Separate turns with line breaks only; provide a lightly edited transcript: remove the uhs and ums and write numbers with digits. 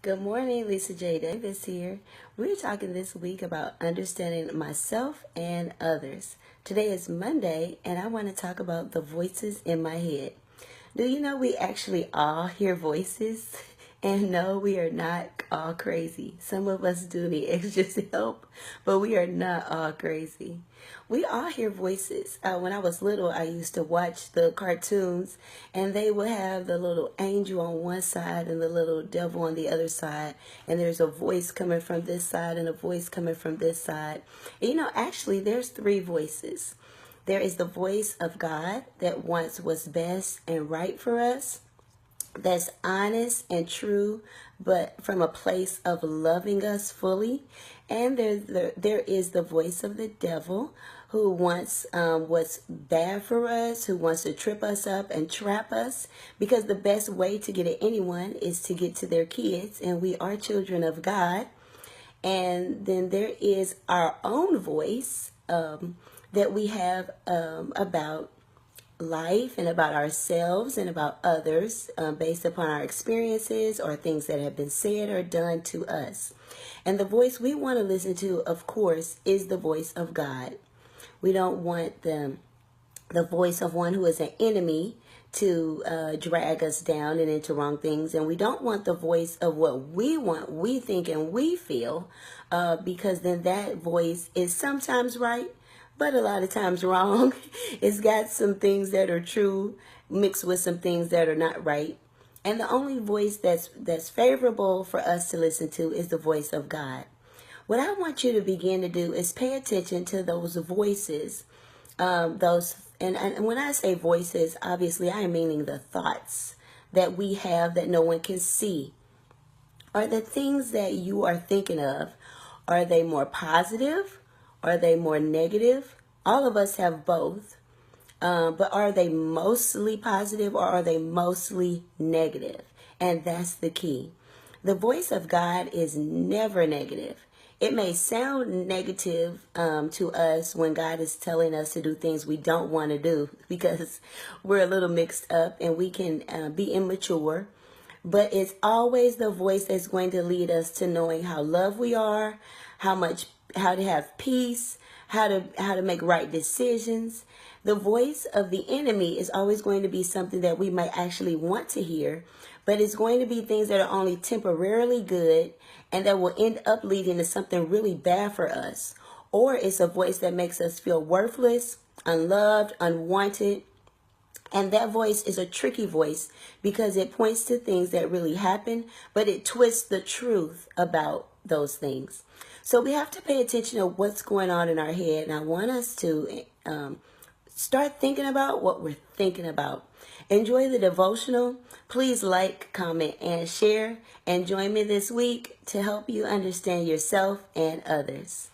Good morning, Lisa J. Davis here. We're talking this week about understanding myself and others. Today is Monday, and I want to talk about the voices in my head. Do you know we actually all hear voices? And no, we are not all crazy. Some of us do need extra help, but we are not all crazy. We all hear voices. When I was little, I used to watch the cartoons, and they would have the little angel on one side and the little devil on the other side. And there's a voice coming from this side and a voice coming from this side. And actually, there's three voices. There is the voice of God that wants what's best and right for us, that's honest and true, but from a place of loving us fully. And there is the voice of the devil who wants what's bad for us, who wants to trip us up and trap us, because the best way to get at anyone is to get to their kids, and we are children of God. And then there is our own voice that we have about life and about ourselves and about others based upon our experiences or things that have been said or done to us. And the voice we want to listen to, of course, is the voice of God. We don't want the voice of one who is an enemy to drag us down and into wrong things. And we don't want the voice of what we want, we think, and we feel, because then that voice is sometimes right, but a lot of times wrong. It's got some things that are true mixed with some things that are not right. And the only voice that's favorable for us to listen to is the voice of God. What I want you to begin to do is pay attention to those voices, and when I say voices, obviously I am meaning the thoughts that we have that no one can see. Are the things that you are thinking of, are they more positive? Are they more negative? All of us have both. But are they mostly positive or are they mostly negative? And that's the key. The voice of God is never negative. It may sound negative to us when God is telling us to do things we don't want to do because we're a little mixed up and we can be immature. But it's always the voice that's going to lead us to knowing how loved we are, how to have peace, how to make right decisions. The voice of the enemy is always going to be something that we might actually want to hear, but it's going to be things that are only temporarily good and that will end up leading to something really bad for us. Or it's a voice that makes us feel worthless, unloved, unwanted. And that voice is a tricky voice because it points to things that really happen, but it twists the truth about those things. So we have to pay attention to what's going on in our head. And I want us to start thinking about what we're thinking about. Enjoy the devotional. Please like, comment, and share. And join me this week to help you understand yourself and others.